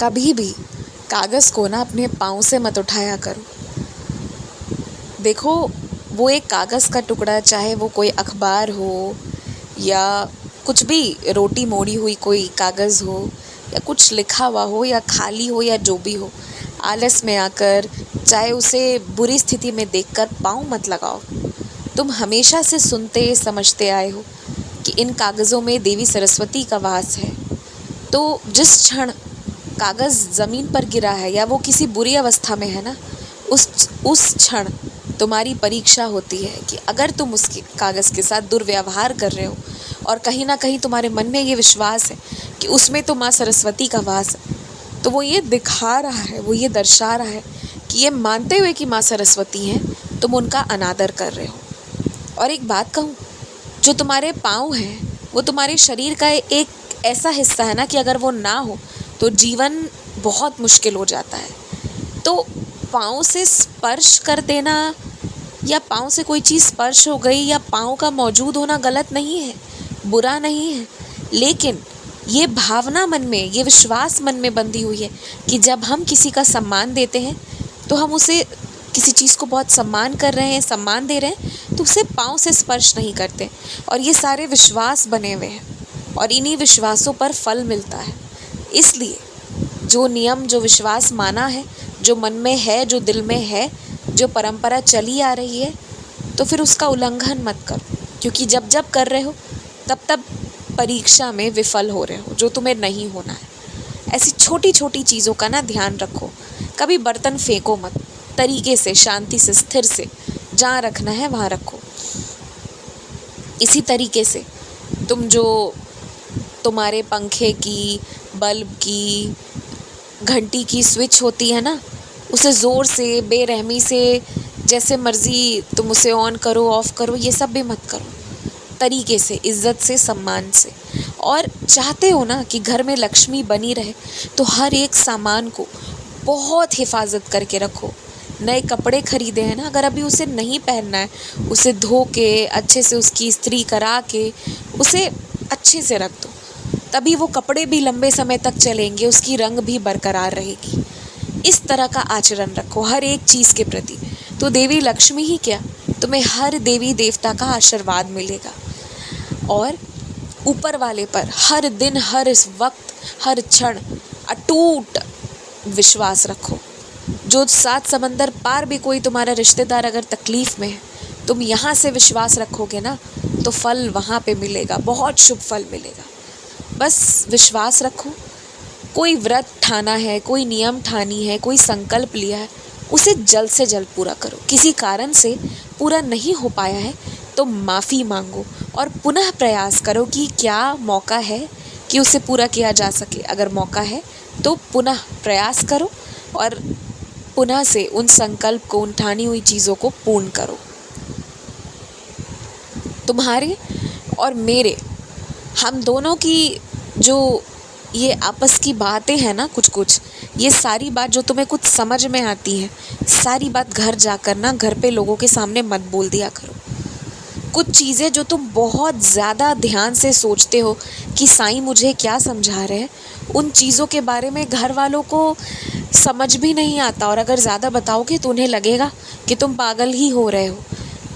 कभी भी कागज़ को ना अपने पाँव से मत उठाया करो। देखो, वो एक कागज़ का टुकड़ा, चाहे वो कोई अखबार हो या कुछ भी रोटी मोड़ी हुई कोई कागज़ हो या कुछ लिखा हुआ हो या खाली हो या जो भी हो, आलस में आकर चाहे उसे बुरी स्थिति में देखकर पाँव मत लगाओ। तुम हमेशा से सुनते समझते आए हो कि इन कागज़ों में देवी सरस्वती का वास है। तो जिस क्षण कागज़ ज़मीन पर गिरा है या वो किसी बुरी अवस्था में है ना, उस क्षण तुम्हारी परीक्षा होती है कि अगर तुम उसके कागज़ के साथ दुर्व्यवहार कर रहे हो और कहीं ना कहीं तुम्हारे मन में ये विश्वास है कि उसमें तो माँ सरस्वती का वास है, तो वो ये दिखा रहा है, वो ये दर्शा रहा है कि ये मानते हुए कि माँ सरस्वती हैं, तुम उनका अनादर कर रहे हो। और एक बात कहूँ, जो तुम्हारे पाँव हैं वो तुम्हारे शरीर का एक ऐसा हिस्सा है ना कि अगर वो ना हो तो जीवन बहुत मुश्किल हो जाता है। तो पाँव से स्पर्श कर देना या पाँव से कोई चीज़ स्पर्श हो गई या पाँव का मौजूद होना गलत नहीं है, बुरा नहीं है, लेकिन ये भावना मन में, ये विश्वास मन में बंधी हुई है कि जब हम किसी का सम्मान देते हैं तो हम उसे किसी चीज़ को बहुत सम्मान कर रहे हैं, सम्मान दे रहे हैं, तो उसे पाँव से स्पर्श नहीं करते। और ये सारे विश्वास बने हुए हैं और इन्हीं विश्वासों पर फल मिलता है। इसलिए जो नियम, जो विश्वास माना है, जो मन में है, जो दिल में है, जो परंपरा चली आ रही है, तो फिर उसका उल्लंघन मत करो, क्योंकि जब जब कर रहे हो तब तब परीक्षा में विफल हो रहे हो, जो तुम्हें नहीं होना है। ऐसी छोटी छोटी चीज़ों का ना ध्यान रखो। कभी बर्तन फेंको मत, तरीके से, शांति से, स्थिर से, जहाँ रखना है वहाँ रखो। इसी तरीके से तुम्हारे पंखे की, बल्ब की, घंटी की स्विच होती है ना, उसे ज़ोर से, बेरहमी से, जैसे मर्ज़ी तुम उसे ऑन करो, ऑफ़ करो, ये सब भी मत करो। तरीके से, इज़्ज़त से, सम्मान से। और चाहते हो ना कि घर में लक्ष्मी बनी रहे, तो हर एक सामान को बहुत हिफाजत करके रखो। नए कपड़े खरीदे हैं ना, अगर अभी उसे नहीं पहनना है, उसे धो के अच्छे से उसकी इस्त्री करा के उसे अच्छे से रख दो, तभी वो कपड़े भी लंबे समय तक चलेंगे, उसकी रंग भी बरकरार रहेगी। इस तरह का आचरण रखो हर एक चीज़ के प्रति, तो देवी लक्ष्मी ही क्या, तुम्हें हर देवी देवता का आशीर्वाद मिलेगा। और ऊपर वाले पर हर दिन, हर वक्त, हर क्षण अटूट विश्वास रखो। जो 7 समंदर पार भी कोई तुम्हारा रिश्तेदार अगर तकलीफ़ में है, तुम यहाँ से विश्वास रखोगे ना, तो फल वहाँ पे मिलेगा, बहुत शुभ फल मिलेगा। बस विश्वास रखो। कोई व्रत ठाना है, कोई नियम ठानी है, कोई संकल्प लिया है, उसे जल्द से जल्द पूरा करो। किसी कारण से पूरा नहीं हो पाया है तो माफ़ी मांगो और पुनः प्रयास करो कि क्या मौका है कि उसे पूरा किया जा सके। अगर मौका है तो पुनः प्रयास करो और पुनः से उन संकल्प को, उन ठानी हुई चीज़ों को पूर्ण करो। तुम्हारे और मेरे, हम दोनों की जो ये आपस की बातें हैं ना, कुछ ये सारी बात जो तुम्हें कुछ समझ में आती है, सारी बात घर जाकर ना घर पे लोगों के सामने मत बोल दिया करो। कुछ चीज़ें जो तुम बहुत ज़्यादा ध्यान से सोचते हो कि साईं मुझे क्या समझा रहे हैं, उन चीज़ों के बारे में घर वालों को समझ भी नहीं आता, और अगर ज़्यादा बताओगे तो उन्हें लगेगा कि तुम पागल ही हो रहे हो,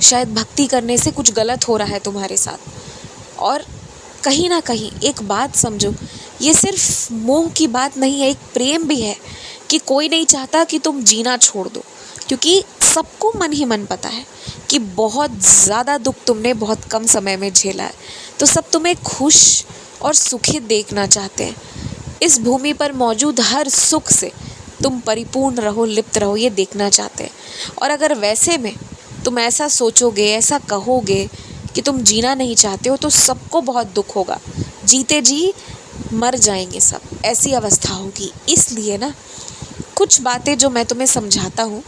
शायद भक्ति करने से कुछ गलत हो रहा है तुम्हारे साथ। और कहीं ना कहीं एक बात समझो, ये सिर्फ मोह की बात नहीं है, एक प्रेम भी है कि कोई नहीं चाहता कि तुम जीना छोड़ दो, क्योंकि सबको मन ही मन पता है कि बहुत ज़्यादा दुख तुमने बहुत कम समय में झेला है, तो सब तुम्हें खुश और सुखी देखना चाहते हैं। इस भूमि पर मौजूद हर सुख से तुम परिपूर्ण रहो, लिप्त रहो, ये देखना चाहते हैं। और अगर वैसे में तुम ऐसा सोचोगे, ऐसा कहोगे कि तुम जीना नहीं चाहते हो, तो सबको बहुत दुख होगा, जीते जी मर जाएंगे सब, ऐसी अवस्था होगी। इसलिए ना कुछ बातें जो मैं तुम्हें समझाता हूँ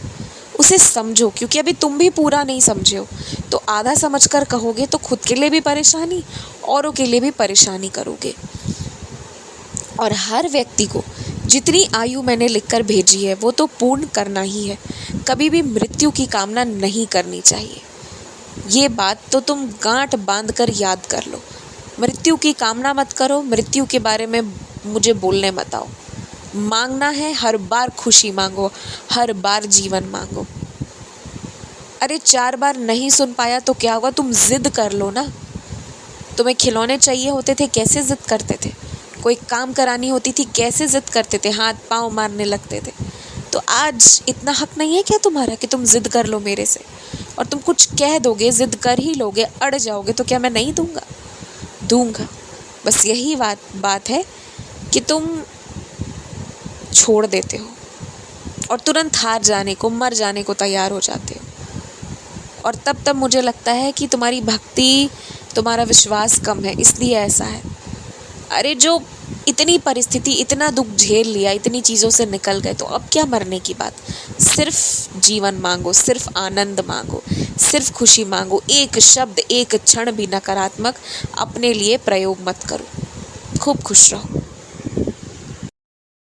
उसे समझो, क्योंकि अभी तुम भी पूरा नहीं समझे हो, तो आधा समझकर कहोगे तो खुद के लिए भी परेशानी, औरों के लिए भी परेशानी करोगे। और हर व्यक्ति को जितनी आयु मैंने लिखकर भेजी है वो तो पूर्ण करना ही है, कभी भी मृत्यु की कामना नहीं करनी चाहिए। ये बात तो तुम गांठ बांध कर याद कर लो, मृत्यु की कामना मत करो, मृत्यु के बारे में मुझे बोलने मत आओ। मांगना है हर बार खुशी मांगो, हर बार जीवन मांगो। अरे 4 बार नहीं सुन पाया तो क्या हुआ, तुम जिद कर लो ना। तुम्हें खिलौने चाहिए होते थे, कैसे जिद करते थे। कोई काम करानी होती थी, कैसे जिद करते थे, हाथ पाँव मारने लगते थे। तो आज इतना हक नहीं है क्या तुम्हारा कि तुम जिद कर लो मेरे से। और तुम कुछ कह दोगे, जिद कर ही लोगे, अड़ जाओगे तो क्या मैं नहीं दूंगा, दूंगा। बस यही बात है कि तुम छोड़ देते हो और तुरंत हार जाने को, मर जाने को तैयार हो जाते हो। और तब मुझे लगता है कि तुम्हारी भक्ति, तुम्हारा विश्वास कम है, इसलिए ऐसा है। अरे जो इतनी परिस्थिति, इतना दुख झेल लिया, इतनी चीज़ों से निकल गए, तो अब क्या मरने की बात। सिर्फ जीवन मांगो, सिर्फ आनंद मांगो, सिर्फ खुशी मांगो। एक शब्द, एक क्षण भी नकारात्मक अपने लिए प्रयोग मत करो। खूब खुश रहो।